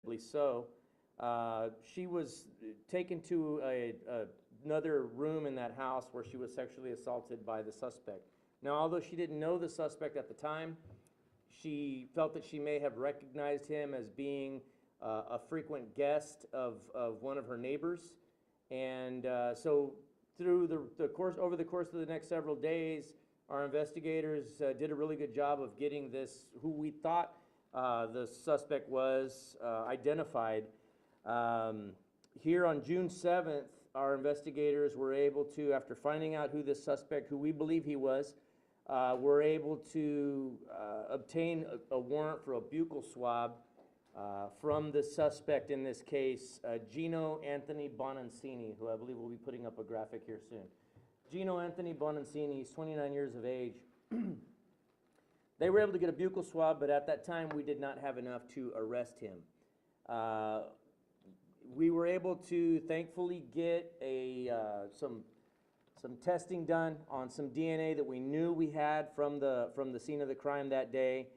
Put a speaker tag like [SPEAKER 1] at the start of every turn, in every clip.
[SPEAKER 1] understandably so. She was taken to another room in that house where she was sexually assaulted by the suspect. Now, although she didn't know the suspect at the time, she felt that she may have recognized him as being a frequent guest of one of her neighbors. And so through over the course of the next several days, our investigators did a really good job of getting this, who we thought the suspect was, identified. Here on June 7th, our investigators were able to, after finding out who this suspect, who we believe he was, were able to obtain a warrant for a buccal swab from the suspect in this case, Gino Anthony Bonancini, who I believe will be putting up a graphic here soon. Gino Anthony Bonancini, he's 29 years of age. They were able to get a buccal swab, but at that time we did not have enough to arrest him. We were able to thankfully get some testing done on some DNA that we knew we had from the scene of the crime that day,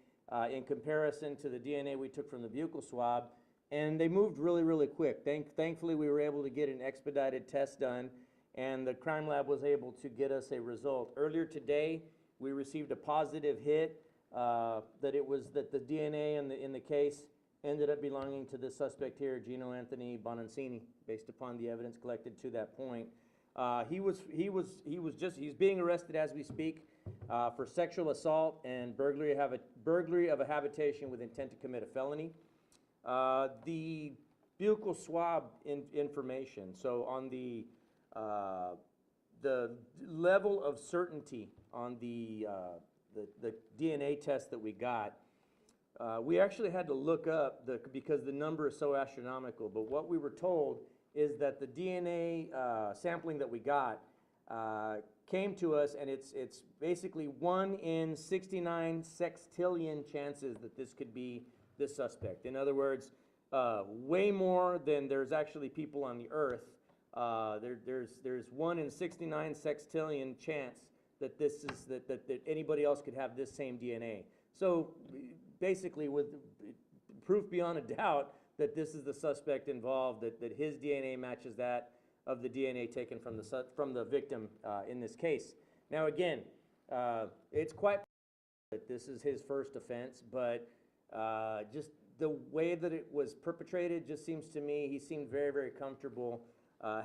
[SPEAKER 1] in comparison to the DNA we took from the buccal swab, and they moved really, really quick. Thankfully, we were able to get an expedited test done, and the crime lab was able to get us a result. Earlier today, we received a positive hit that the DNA in the case ended up belonging to the suspect here, Gino Anthony Bonancini, based upon the evidence collected to that point. He's being arrested as we speak for sexual assault and burglary of a habitation with intent to commit a felony. The buccal swab information, so on the level of certainty on the DNA test that we got, we actually had to look up because the number is so astronomical, but what we were told is that the DNA sampling that we got came to us, and it's basically 1 in 69 sextillion chances that this could be this suspect. In other words, way more than there's actually people on the earth. There's 1 in 69 sextillion chance that this is that anybody else could have this same DNA. So basically, with proof beyond a doubt that this is the suspect involved, that his DNA matches that of the DNA taken from the victim in this case. Now again, it's quite that this is his first offense, but just the way that it was perpetrated just seems to me, he seemed very, very comfortable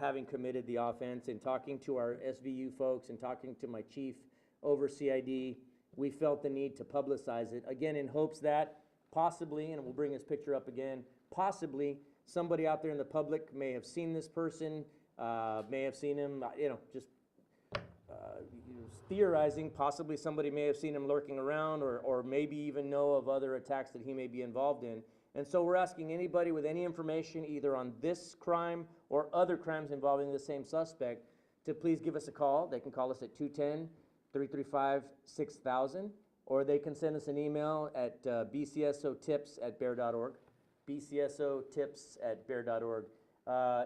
[SPEAKER 1] having committed the offense. And talking to our SVU folks and talking to my chief over CID, we felt the need to publicize it, again, in hopes that possibly, and we'll bring his picture up again, possibly somebody out there in the public may have seen this person, may have seen him, just theorizing, possibly somebody may have seen him lurking around, or maybe even know of other attacks that he may be involved in. And so we're asking anybody with any information either on this crime or other crimes involving the same suspect to please give us a call. They can call us at 210-335-6000, or they can send us an email at bcsotips@bear.org, bcsotips@bear.org.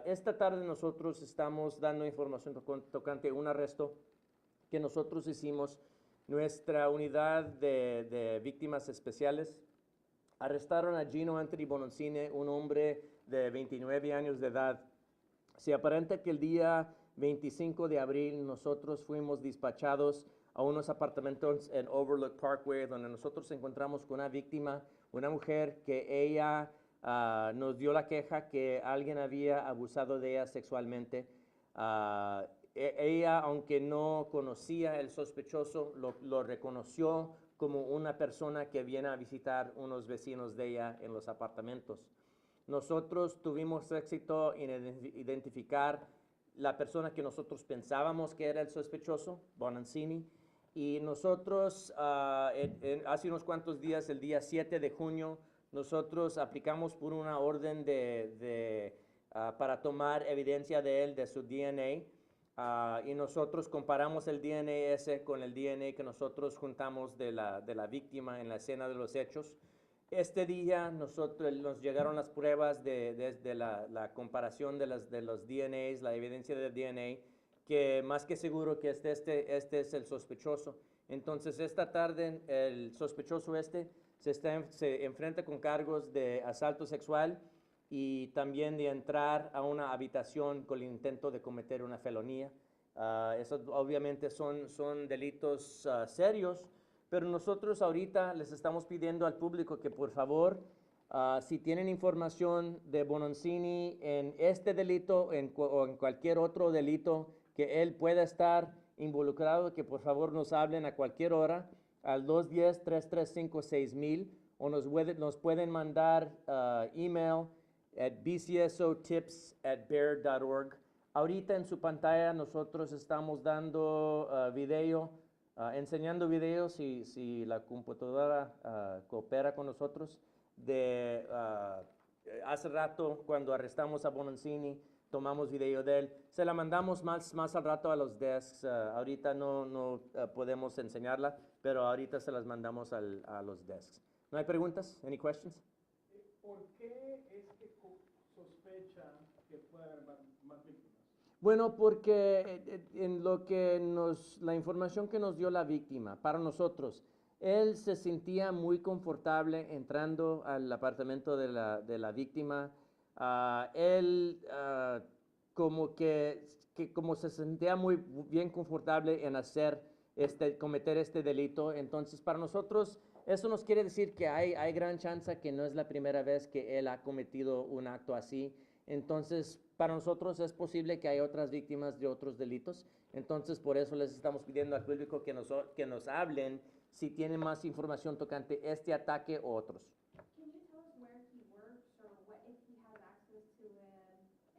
[SPEAKER 1] Esta tarde nosotros estamos dando información tocante un arresto que nosotros hicimos. Nuestra unidad de víctimas especiales arrestaron a Gino Anthony Bonancini, un hombre de 29 años de edad. Se aparenta que el día 25 de abril nosotros fuimos despachados a unos apartamentos en Overlook Parkway, donde nosotros encontramos con una víctima, una mujer que ella nos dio la queja que alguien había abusado de ella sexualmente. Ella, aunque no conocía el sospechoso, lo reconoció como una persona que viene a visitar unos vecinos de ella en los apartamentos. Nosotros tuvimos éxito en identificar la persona que nosotros pensábamos que era el sospechoso, Bonancini, y nosotros hace unos cuantos días, el día 7 de junio, nosotros aplicamos por una orden para tomar evidencia de él, de su DNA, y nosotros comparamos el DNA ese con el DNA que nosotros juntamos de la víctima en la escena de los hechos. Este día nos llegaron las pruebas de la comparación de los DNAs, la evidencia del DNA, que más que seguro que este es el sospechoso. Entonces esta tarde el sospechoso se enfrenta con cargos de asalto sexual y también de entrar a una habitación con el intento de cometer una felonía. Esos obviamente son delitos serios, pero nosotros ahorita les estamos pidiendo al público que por favor, si tienen información de Bononcini en este delito o en cualquier otro delito que él pueda estar involucrado, que por favor nos hablen a cualquier hora al 210-335-6000 o nos pueden mandar email at bcsotips@bear.org. Ahorita en su pantalla nosotros estamos dando enseñando videos si la computadora coopera con nosotros. Hace rato cuando arrestamos a Bononcini, tomamos video de él. Se la mandamos más al rato a los desks. Ahorita no podemos enseñarla, pero ahorita se las mandamos a los desks. ¿No hay preguntas? Any questions?
[SPEAKER 2] ¿Por qué es que sospechan que puede haber más víctimas?
[SPEAKER 1] Bueno, porque en lo que la información que nos dio la víctima, para nosotros, él se sentía muy confortable entrando al apartamento de la víctima. Él como se sentía muy bien confortable en cometer este delito. Entonces, para nosotros, eso nos quiere decir que hay gran chance que no es la primera vez que él ha cometido un acto así. Entonces, para nosotros es posible que hay otras víctimas de otros delitos. Entonces, por eso les estamos pidiendo al público que nos hablen si tienen más información tocante este ataque o otros.
[SPEAKER 3] Can you tell us where he works or what if he has access to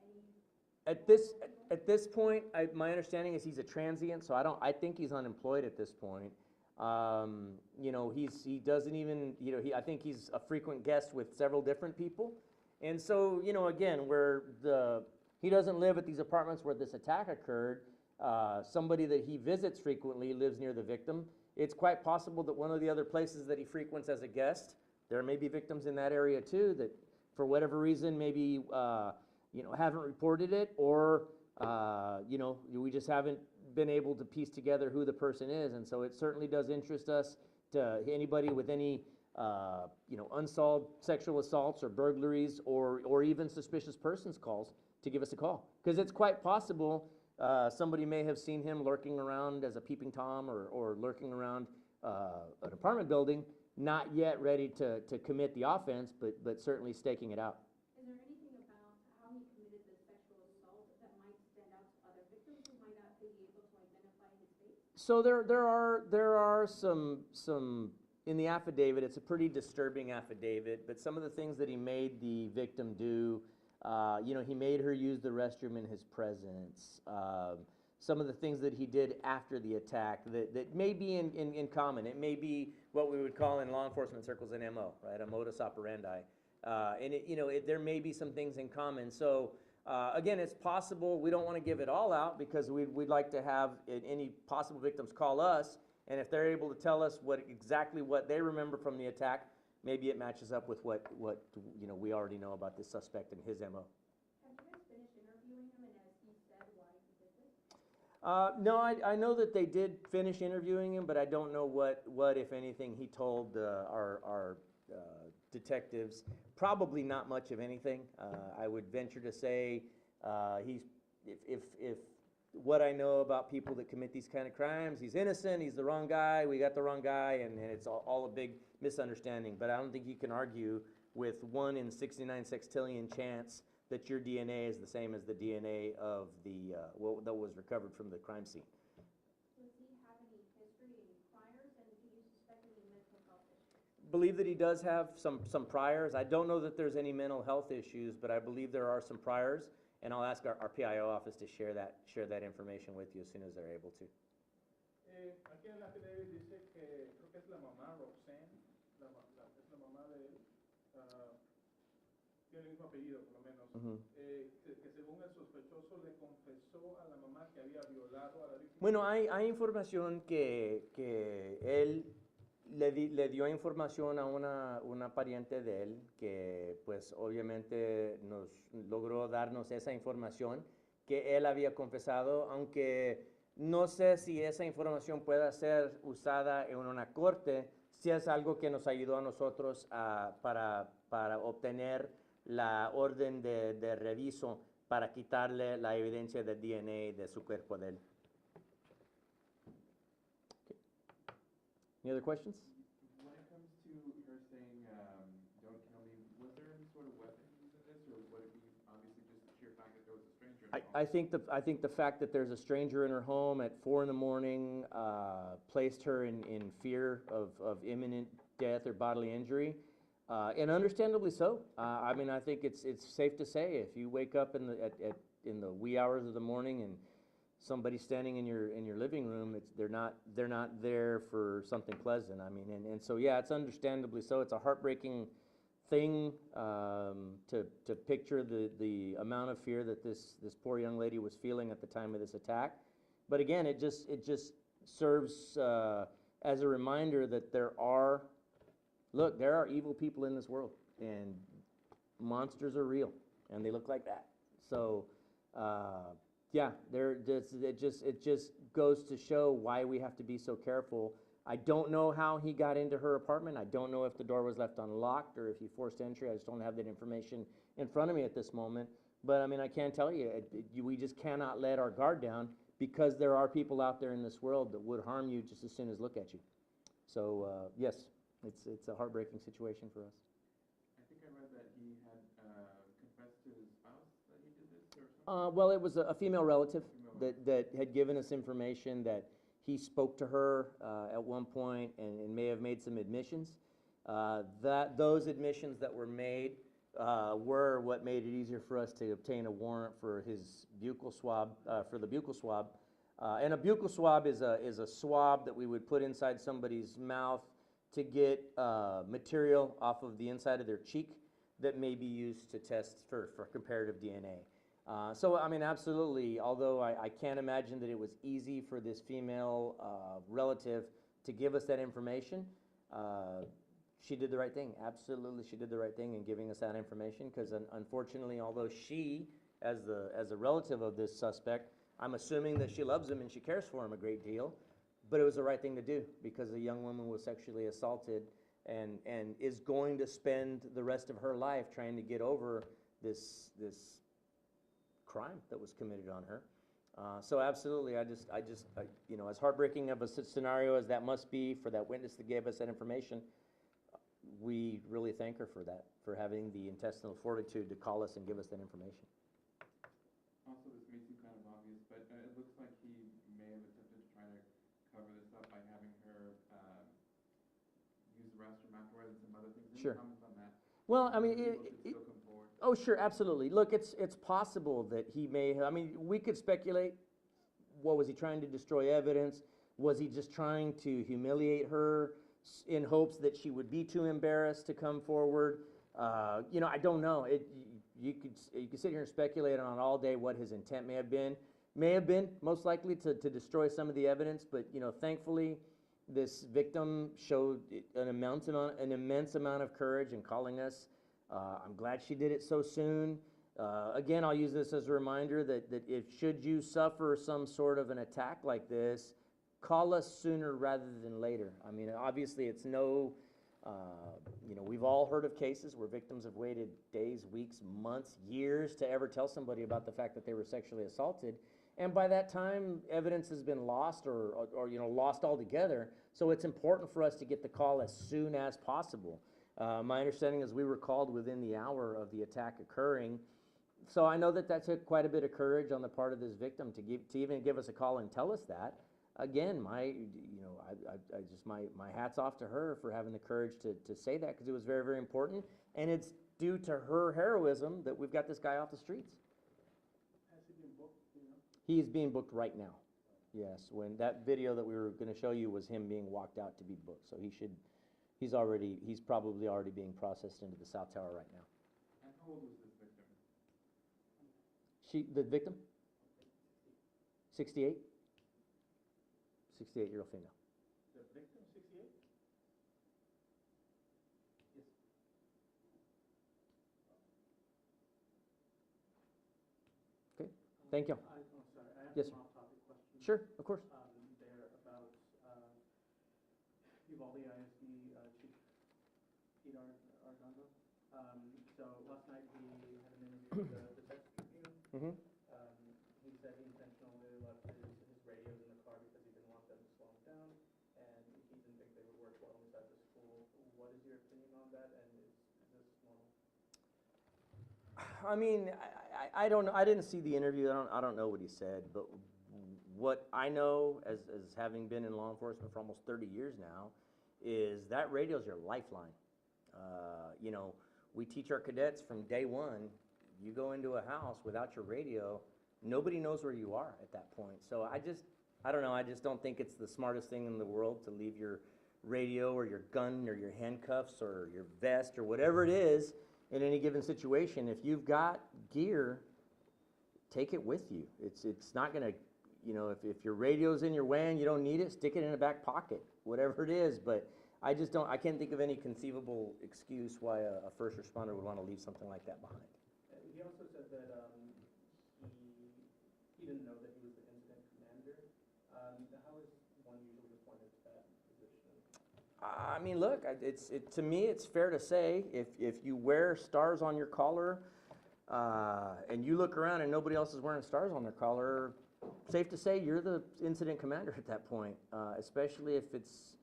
[SPEAKER 3] any?
[SPEAKER 1] At this point, my understanding is he's a transient, so I think he's unemployed at this point. You know, he doesn't even, you know, I think he's a frequent guest with several different people. And so, you know, again, he doesn't live at these apartments where this attack occurred. Somebody that he visits frequently lives near the victim. It's quite possible that one of the other places that he frequents as a guest, there may be victims in that area too that for whatever reason maybe, you know, haven't reported it or, you know, we just haven't been able to piece together who the person is. And so it certainly does interest us to anybody with any, you know, unsolved sexual assaults or burglaries or even suspicious persons calls to give us a call. Because it's quite possible somebody may have seen him lurking around as a peeping Tom or lurking around an apartment building, not yet ready to commit the offense, but certainly staking it out.
[SPEAKER 3] Is there anything about how he committed the sexual assault that might stand out to other victims who might not be able to identify his face?
[SPEAKER 1] So there are some in the affidavit. It's a pretty disturbing affidavit, but some of the things that he made the victim do. You know, he made her use the restroom in his presence. Some of the things that he did after the attack that may be in common. It may be what we would call in law enforcement circles an MO, right? A modus operandi. And you know, there may be some things in common. So again, it's possible. We don't want to give it all out because we'd like to have any possible victims call us. And if they're able to tell us exactly what they remember from the attack, maybe it matches up with what you know we already know about this suspect and his MO.
[SPEAKER 3] Have you guys finished interviewing him and has he said why he did this?
[SPEAKER 1] No, I know that they did finish interviewing him, but I don't know what if anything, he told our detectives. Probably not much of anything. I would venture to say if what I know about people that commit these kind of crimes, he's innocent, he's the wrong guy, we got the wrong guy, and it's all a big misunderstanding. But I don't think you can argue with 1 in 69 sextillion chance that your DNA is the same as the DNA of that was recovered from the crime scene.
[SPEAKER 3] Does he have any history, any priors, and do you suspect any mental health issues?
[SPEAKER 1] Believe that he does have some priors. I don't know that there's any mental health issues, but I believe there are some priors. And I'll ask our PIO office to share that information with you as soon as they're able to.
[SPEAKER 2] Aquí en la affidavit dice que creo que es la mamá Roxanne, es la mamá de él, tiene el mismo apellido por lo menos, que según el sospechoso le confesó a la mamá que había violado a la víctima.
[SPEAKER 1] Bueno, hay información que él le dio información a una pariente de él que pues obviamente nos logró darnos esa información que él había confesado, aunque no sé si esa información pueda ser usada en una corte, si es algo que nos ayudó a nosotros para obtener la orden de reviso para quitarle la evidencia de DNA de su cuerpo de él. Okay. Any other questions?
[SPEAKER 4] When it comes to her saying, don't kill me, was there any sort of weapon used in this, or would it be obviously just the sheer fact that there was a stranger in the home?
[SPEAKER 1] I think the fact that there's a stranger in her home at 4 in the morning placed her in fear of imminent death or bodily injury, and understandably so. I mean, I think it's safe to say if you wake up in the wee hours of the morning and somebody's standing in your living room, they're not there for something pleasant. I mean, and so yeah, it's understandably so. It's a heartbreaking thing to picture the amount of fear that this poor young lady was feeling at the time of this attack. But again, it just serves as a reminder that there are evil people in this world, and monsters are real, and they look like that. So yeah, it just goes to show why we have to be so careful. I don't know how he got into her apartment. I don't know if the door was left unlocked or if he forced entry. I just don't have that information in front of me at this moment. But I mean, I can tell you, we just cannot let our guard down, because there are people out there in this world that would harm you just as soon as look at you. So yes, it's a heartbreaking situation for us.
[SPEAKER 4] I think I read that he had confessed to his spouse that he did this, or something?
[SPEAKER 1] Well, it was a female relative that had given us information that he spoke to her at one point and may have made some admissions. Those admissions that were made were what made it easier for us to obtain a warrant for his buccal swab, for the buccal swab. And a buccal swab is a swab that we would put inside somebody's mouth to get material off of the inside of their cheek that may be used to test for comparative DNA. So, I mean, absolutely, although I can't imagine that it was easy for this female relative to give us that information, she did the right thing. Absolutely, she did the right thing in giving us that information, because unfortunately, although she, as a relative of this suspect, I'm assuming that she loves him and she cares for him a great deal, but it was the right thing to do, because a young woman was sexually assaulted and is going to spend the rest of her life trying to get over this crime that was committed on her. So absolutely, I you know, as heartbreaking of a scenario as that must be for that witness that gave us that information, we really thank her for that, for having the intestinal fortitude to call us and give us that information.
[SPEAKER 4] Also, this may seem kind of obvious, but it looks like he may have attempted to try to cover this up by having her use the restroom afterward and some other things. Any
[SPEAKER 1] Sure.
[SPEAKER 4] comments on that?
[SPEAKER 1] Well, I mean,
[SPEAKER 4] People could still come forward.
[SPEAKER 1] oh, sure, absolutely. Look, it's possible that he may have, I mean, we could speculate. What was he trying to destroy evidence? Was he just trying to humiliate her in hopes that she would be too embarrassed to come forward? You know, I don't know. You could sit here and speculate on all day what his intent may have been. May have been, most likely, to destroy some of the evidence, but, you know, thankfully, this victim showed an immense amount of courage in calling us. I'm glad she did it so soon. Again, I'll use this as a reminder that if should you suffer some sort of an attack like this, call us sooner rather than later. I mean, obviously it's no, you know, we've all heard of cases where victims have waited days, weeks, months, years to ever tell somebody about the fact that they were sexually assaulted. And by that time, evidence has been lost or you know, lost altogether. So it's important for us to get the call as soon as possible. My understanding is we were called within the hour of the attack occurring. So I know that took quite a bit of courage on the part of this victim to even give us a call and tell us that. Again, my hat's off to her for having the courage to say that, because it was very, very important. And it's due to her heroism that we've got this guy off the streets.
[SPEAKER 2] Has he been booked, you know?
[SPEAKER 1] He is being booked right now. Yes, when that video that we were going to show you was him being walked out to be booked. So he's probably already being processed into the South Tower right now.
[SPEAKER 4] And how old was this victim?
[SPEAKER 1] The victim? 68? 68-year-old female.
[SPEAKER 2] The victim, 68? Yes.
[SPEAKER 1] Okay, thank you.
[SPEAKER 2] I'm sorry, I have
[SPEAKER 1] Yes,
[SPEAKER 2] some
[SPEAKER 1] sir.
[SPEAKER 2] off-topic questions.
[SPEAKER 1] Sure, of course.
[SPEAKER 2] They're about Uvalde ISD Chief Peter Argando. So last night he the text between them.
[SPEAKER 1] Mm-hmm.
[SPEAKER 2] He said he intentionally left his radios in the car because he didn't want them to slow him down, and he didn't think they would work well inside the school. What is your opinion on that, and is this normal?
[SPEAKER 1] I mean, I don't know. I didn't see the interview. I don't know what he said, but what I know as having been in law enforcement for almost 30 years now is that radio is your lifeline. You know, we teach our cadets from day one, you go into a house without your radio, nobody knows where you are at that point. So I don't know, I just don't think it's the smartest thing in the world to leave your radio or your gun or your handcuffs or your vest or whatever it is in any given situation. If you've got gear, take it with you. It's not gonna, you know, if your radio's in your van, you don't need it, stick it in a back pocket, whatever it is. But I can't think of any conceivable excuse why a first responder would want to leave something like that behind.
[SPEAKER 2] He also said that he didn't know that he was the incident commander. How is one usually appointed to that position?
[SPEAKER 1] I mean, look, to me, it's fair to say if you wear stars on your collar and you look around and nobody else is wearing stars on their collar, safe to say you're the incident commander at that point, especially if it's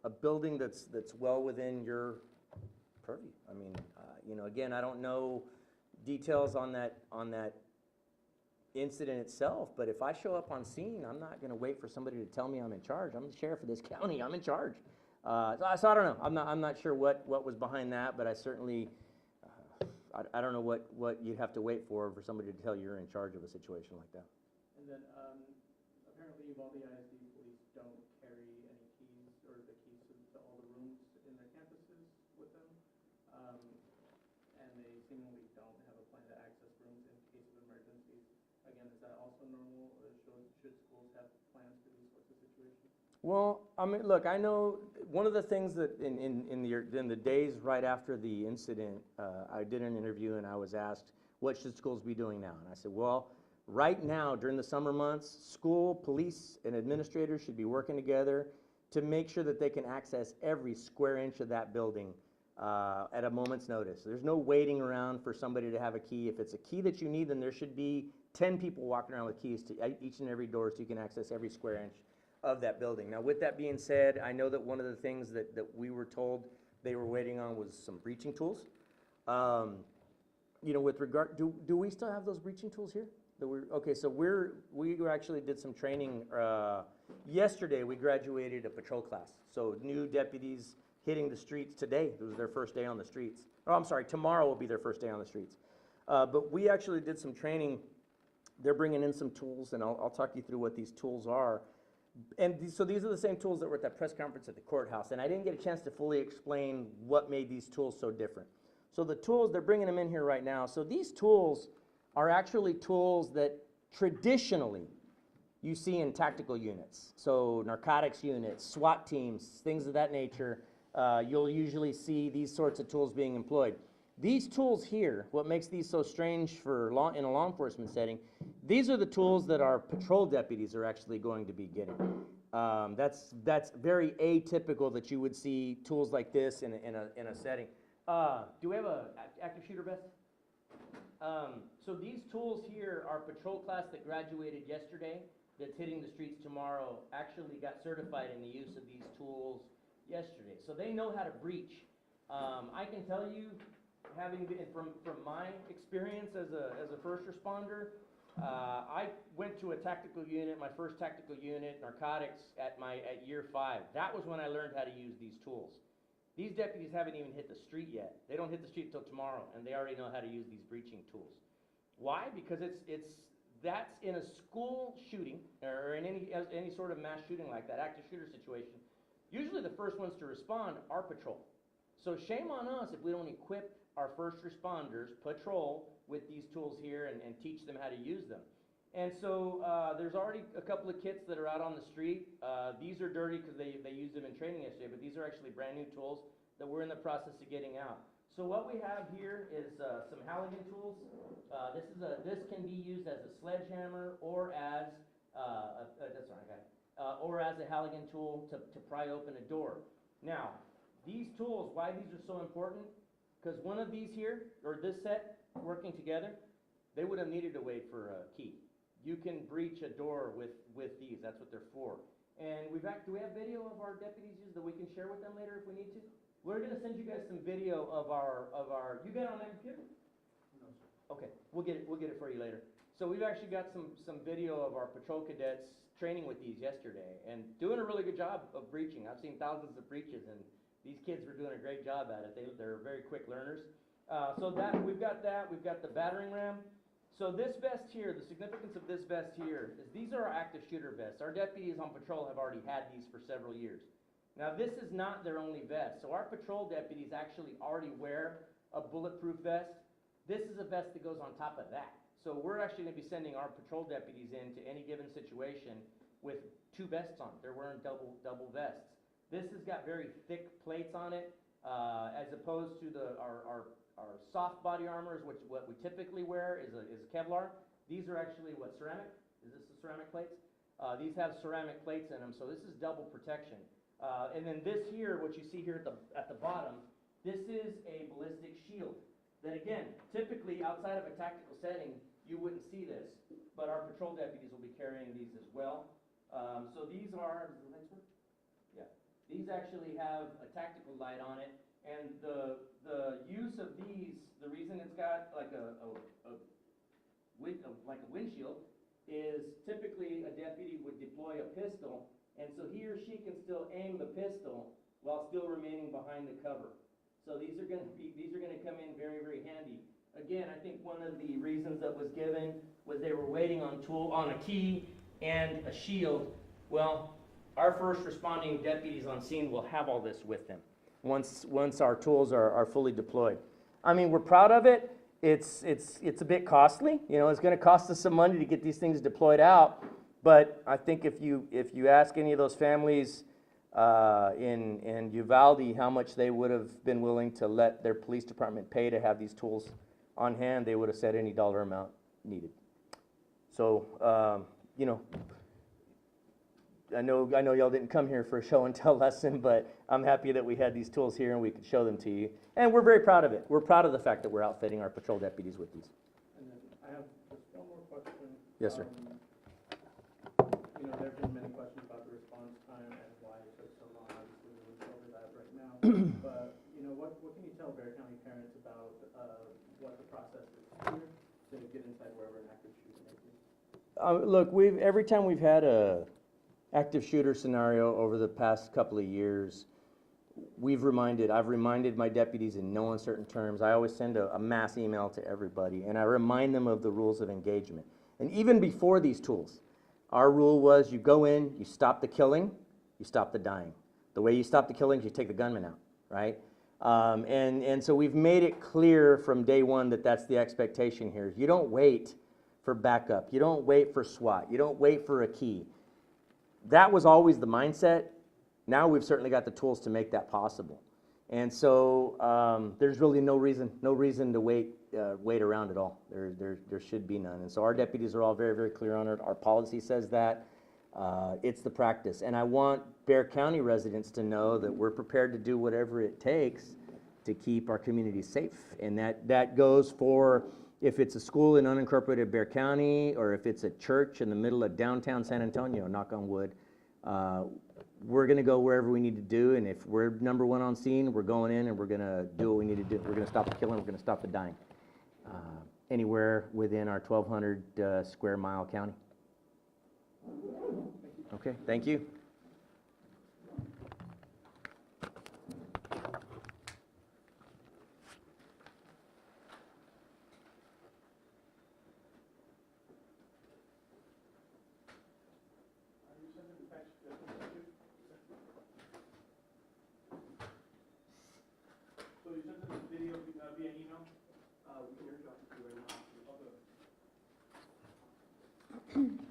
[SPEAKER 1] a building that's well within your purview. I mean, you know, again, I don't know details on that incident itself, but if I show up on scene, I'm not going to wait for somebody to tell me I'm in charge. I'm the sheriff of this county. I'm in charge. So I don't know. I'm not sure what was behind that, but I certainly I don't know what you'd have to wait for somebody to tell you you're in charge of a situation like that.
[SPEAKER 2] And then apparently Uvalde ISD police don't carry any keys or the keys to all the rooms in their campuses with them, and they seemingly don't have a plan to access rooms in case of emergencies. Again, is that also normal, or should schools have plans for these sorts of situations?
[SPEAKER 1] Well, I mean, look, I know one of the things that in the days right after the incident, I did an interview and I was asked, what should schools be doing now? And I said, well, right now, during the summer months, school, police, and administrators should be working together to make sure that they can access every square inch of that building at a moment's notice. There's no waiting around for somebody to have a key. If it's a key that you need, then there should be 10 people walking around with keys to each and every door so you can access every square inch of that building. Now, with that being said, I know that one of the things that we were told they were waiting on was some breaching tools. You know, with regard, do we still have those breaching tools here? Okay, so we actually did some training. Yesterday, we graduated a patrol class. So new deputies hitting the streets today. It was their first day on the streets. Oh, I'm sorry, tomorrow will be their first day on the streets. But we actually did some training. They're bringing in some tools, and I'll talk you through what these tools are. And so these are the same tools that were at that press conference at the courthouse, and I didn't get a chance to fully explain what made these tools so different. So the tools, they're bringing them in here right now. So these tools are actually tools that traditionally you see in tactical units. So narcotics units, SWAT teams, things of that nature, you'll usually see these sorts of tools being employed. These tools here, what makes these so strange for in a law enforcement setting, these are the tools that our patrol deputies are actually going to be getting. That's very atypical that you would see tools like this in a setting. Do we have a active shooter vest? So these tools here, our patrol class that graduated yesterday, that's hitting the streets tomorrow, actually got certified in the use of these tools yesterday. So they know how to breach. I can tell you, having been from my experience as a first responder, I went to a tactical unit, my first tactical unit, narcotics, at year 5. That was when I learned how to use these tools. These deputies haven't even hit the street yet. They don't hit the street until tomorrow, and they already know how to use these breaching tools. Why? Because that's in a school shooting, or in any sort of mass shooting like that, active shooter situation. Usually the first ones to respond are patrol. So shame on us if we don't equip our first responders, patrol, with these tools here and teach them how to use them. And so there's already a couple of kits that are out on the street. These are dirty because they used them in training yesterday, but these are actually brand new tools that we're in the process of getting out. So what we have here is some Halligan tools. This can be used as a sledgehammer or as or as a Halligan tool to pry open a door. Now, these tools, why these are so important? Because one of these here, or this set, working together, they would have needed to wait for a key. You can breach a door with these, that's what they're for. And do we have video of our deputies use that we can share with them later if we need to? We're gonna send you guys some video of our, you got it on that computer?
[SPEAKER 2] No, sir.
[SPEAKER 1] Okay, we'll get it for you later. So we've actually got some video of our patrol cadets training with these yesterday and doing a really good job of breaching. I've seen thousands of breaches and these kids were doing a great job at it. They're very quick learners. So we've got the battering ram. So this vest here, the significance of this vest here is these are our active shooter vests. Our deputies on patrol have already had these for several years. Now this is not their only vest. So our patrol deputies actually already wear a bulletproof vest. This is a vest that goes on top of that. So we're actually gonna be sending our patrol deputies into any given situation with 2 vests on. They're wearing double vests. This has got very thick plates on it, as opposed to our soft body armors, which what we typically wear is Kevlar. These are actually ceramic? Is this the ceramic plates? These have ceramic plates in them, so this is double protection. And then this here, what you see here at the bottom, this is a ballistic shield. That again, typically outside of a tactical setting, you wouldn't see this, but our patrol deputies will be carrying these as well. So these are, does the next one? Yeah. These actually have a tactical light on it, and the use of these, the reason it's got like a windshield is typically a deputy would deploy a pistol, and so he or she can still aim the pistol while still remaining behind the cover. So these are going to come in very, very handy. Again, I think one of the reasons that was given was they were waiting on a key and a shield. Well, our first responding deputies on scene will have all this with them once our tools are fully deployed. I mean, we're proud of it. It's a bit costly. You know, it's going to cost us some money to get these things deployed out. But I think if you ask any of those families in Uvalde how much they would have been willing to let their police department pay to have these tools on hand, they would have said any dollar amount needed. So, you know, I know y'all didn't come here for a show and tell lesson, but I'm happy that we had these tools here and we could show them to you. And we're very proud of it. We're proud of the fact that we're outfitting our patrol deputies with these.
[SPEAKER 2] And then I have just one more question.
[SPEAKER 1] Yes, sir.
[SPEAKER 2] You know, there have been many questions about the response time and why it took so long. Obviously, we're over that right now. But, you know, what can you tell Bexar County parents about what the process is here to get inside wherever an active shooter may be?
[SPEAKER 1] Look, every time we've had a active shooter scenario over the past couple of years, I've reminded my deputies in no uncertain terms. I always send a mass email to everybody, and I remind them of the rules of engagement. And even before these tools, our rule was you go in, you stop the killing, you stop the dying. The way you stop the killing is you take the gunman out, right? And so we've made it clear from day one that that's the expectation here. You don't wait for backup. You don't wait for SWAT. You don't wait for a key. That was always the mindset. Now we've certainly got the tools to make that possible. And so there's really no reason to wait around at all. There should be none. And so our deputies are all very, very clear on it. Our policy says that. It's the practice. And I want Bexar County residents to know that we're prepared to do whatever it takes to keep our community safe. And that goes for if it's a school in unincorporated Bexar County or if it's a church in the middle of downtown San Antonio, knock on wood. We're going to go wherever we need to do, and if we're number one on scene, we're going in and we're going to do what we need to do. We're going to stop the killing, we're going to stop the dying. Anywhere within our 1,200 square mile county. Okay, thank you.
[SPEAKER 2] So you sent us this video via email? We can drop it to you right now. Okay.